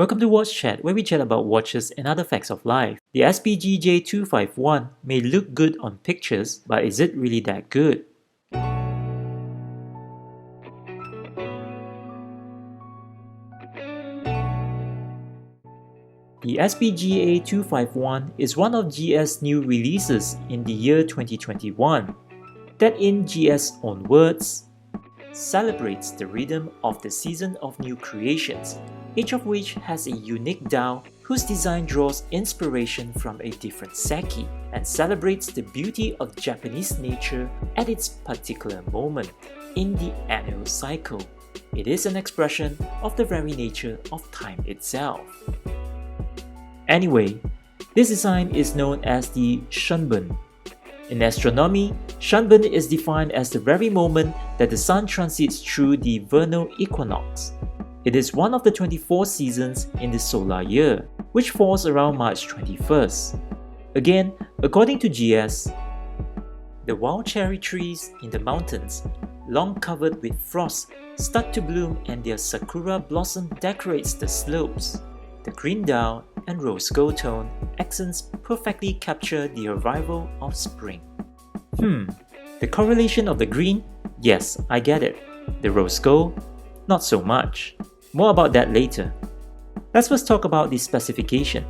Welcome to Watchat, where we chat about watches and other facts of life. The SBGJ251 may look good on pictures, but is it really that good? The SBGA251 is one of GS new releases in the year 2021 that, in GS own words, celebrates the rhythm of the season of new creations, each of which has a unique dial whose design draws inspiration from a different Seiki and celebrates the beauty of Japanese nature at its particular moment in the annual cycle. It is an expression of the very nature of time itself. Anyway, this design is known as the Shunbun. In astronomy, Shunbun is defined as the very moment that the sun transits through the vernal equinox. It is one of the 24 seasons in the solar year, which falls around March 21st. Again, according to GS, the wild cherry trees in the mountains, long covered with frost, start to bloom and their sakura blossom decorates the slopes. The green dial and rose gold tone accents perfectly capture the arrival of spring. The correlation of the green? Yes, I get it. The rose gold? Not so much. More about that later. Let's first talk about the specification.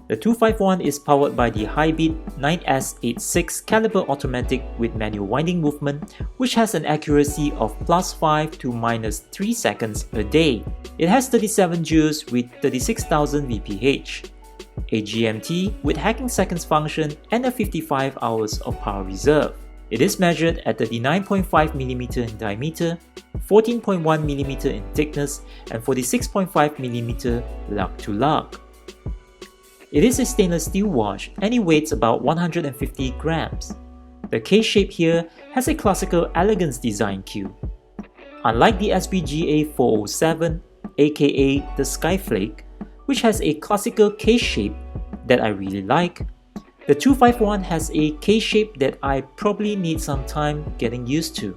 The 251 is powered by the high-beat 9S86 caliber automatic with manual winding movement, which has an accuracy of +5 to -3 seconds a day. It has 37 joules with 36,000 VPH, a GMT with hacking seconds function, and a 55 hours of power reserve. It is measured at 39.5mm in diameter, 14.1mm in thickness, and 46.5mm lug to lug. It is a stainless steel watch and it weighs about 150 grams. The case shape here has a classical Elegance design cue. Unlike the SBGA407, aka the Skyflake, which has a classical case shape that I really like, the 251 has a case shape that I probably need some time getting used to.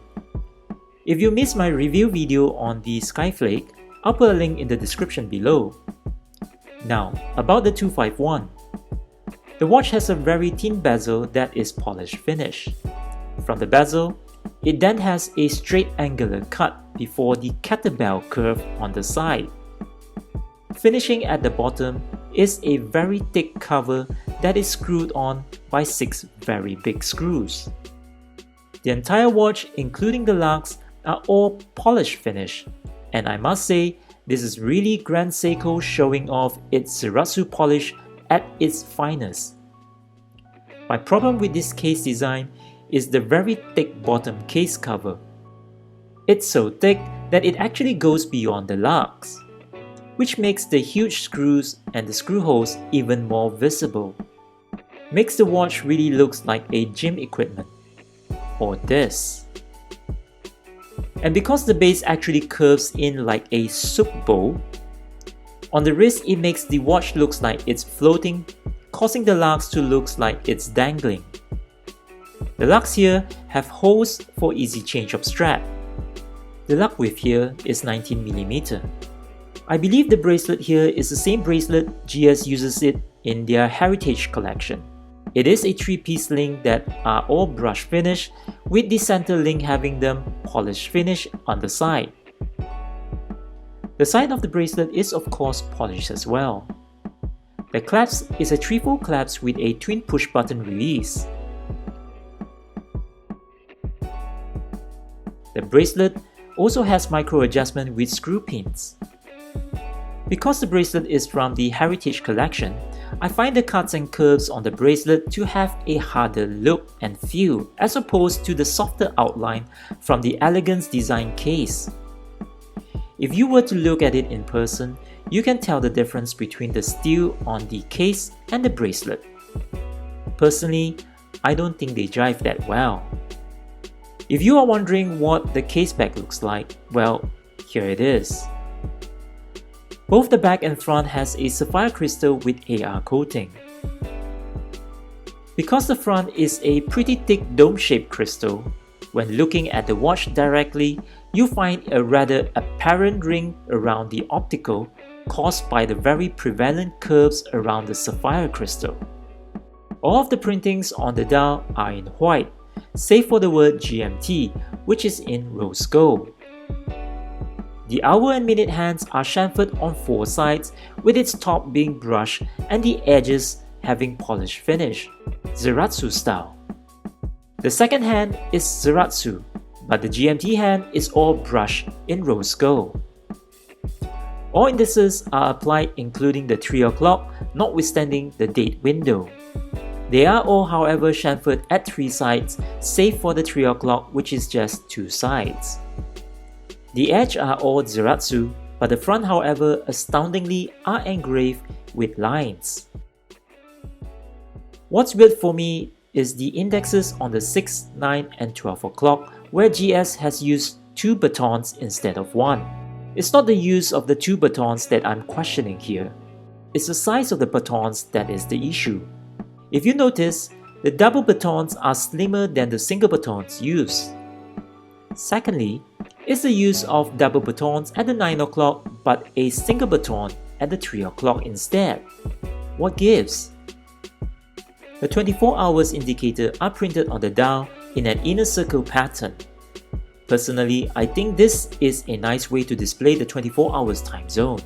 If you missed my review video on the Skyflake, I'll put a link in the description below. Now, about the 251. The watch has a very thin bezel that is polished finish. From the bezel, it then has a straight angular cut before the kettlebell curve on the side. Finishing at the bottom is a very thick cover that is screwed on by 6 very big screws. The entire watch, including the lugs, are all polished finish, and I must say, this is really Grand Seiko showing off its Shiratsu polish at its finest. My problem with this case design is the very thick bottom case cover. It's so thick that it actually goes beyond the lugs, which makes the huge screws and the screw holes even more visible. Makes the watch really looks like a gym equipment. Or this. And because the base actually curves in like a soup bowl, on the wrist it makes the watch looks like it's floating, causing the lugs to look like it's dangling. The lugs here have holes for easy change of strap. The lug width here is 19mm. I believe the bracelet here is the same bracelet GS uses it in their Heritage collection. It is a 3-piece link that are all brush finish, with the center link having them polished finish on the side. The side of the bracelet is of course polished as well. The clasp is a 3-fold clasp with a twin push button release. The bracelet also has micro adjustment with screw pins. Because the bracelet is from the Heritage collection, I find the cuts and curves on the bracelet to have a harder look and feel as opposed to the softer outline from the Elegance design case. If you were to look at it in person, you can tell the difference between the steel on the case and the bracelet. Personally, I don't think they jive that well. If you are wondering what the case back looks like, well, here it is. Both the back and front has a sapphire crystal with AR coating. Because the front is a pretty thick dome-shaped crystal, when looking at the watch directly, you find a rather apparent ring around the optical caused by the very prevalent curves around the sapphire crystal. All of the printings on the dial are in white, save for the word GMT, which is in rose gold. The hour and minute hands are chamfered on 4 sides, with its top being brushed and the edges having polished finish, Zeratsu style. The second hand is Zeratsu, but the GMT hand is all brushed in rose gold. All indices are applied including the 3 o'clock, notwithstanding the date window. They are all however chamfered at 3 sides, save for the 3 o'clock which is just 2 sides. The edge are all Zeratsu, but the front however astoundingly are engraved with lines. What's weird for me is the indexes on the 6, 9 and 12 o'clock where GS has used 2 batons instead of 1. It's not the use of the 2 batons that I'm questioning here. It's the size of the batons that is the issue. If you notice, the double batons are slimmer than the single batons used. Secondly, it's the use of double batons at the 9 o'clock but a single baton at the 3 o'clock instead. What gives? The 24 hours indicator are printed on the dial in an inner circle pattern. Personally, I think this is a nice way to display the 24 hours time zone.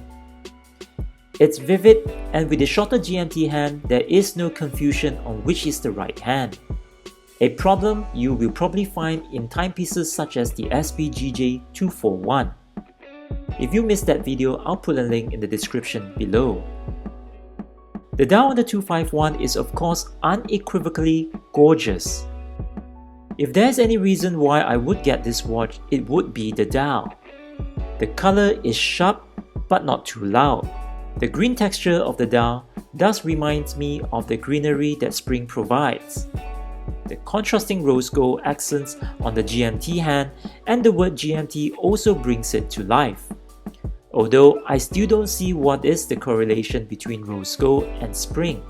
It's vivid, and with the shorter GMT hand, there is no confusion on which is the right hand. A problem you will probably find in timepieces such as the SBGJ251. If you missed that video, I'll put a link in the description below. The dial on the 251 is of course unequivocally gorgeous. If there's any reason why I would get this watch, it would be the dial. The color is sharp but not too loud. The green texture of the dial does remind me of the greenery that spring provides. The contrasting rose gold accents on the GMT hand and the word GMT also brings it to life. Although I still don't see what is the correlation between rose gold and spring.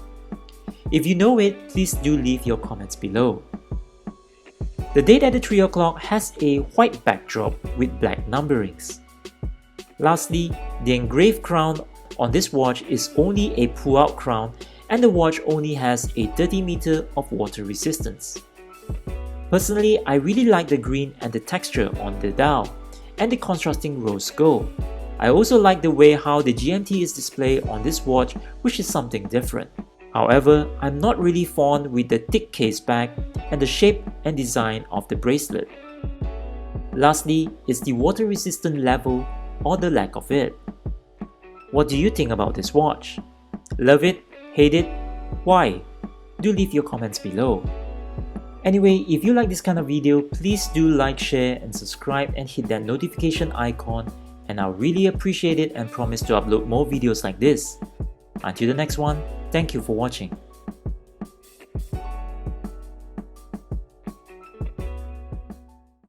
If you know it, please do leave your comments below. The date at the 3 o'clock has a white backdrop with black numberings. Lastly, the engraved crown on this watch is only a pull-out crown and the watch only has a 30 meter of water resistance. Personally, I really like the green and the texture on the dial and the contrasting rose gold. I also like the way how the GMT is displayed on this watch, which is something different. However, I'm not really fond with the thick case back and the shape and design of the bracelet. Lastly is the water resistant level or the lack of it. What do you think about this watch? Love it? Hate it? Why? Do leave your comments below. Anyway, if you like this kind of video, please do like, share and subscribe and hit that notification icon, and I'll really appreciate it and promise to upload more videos like this. Until the next one, thank you for watching.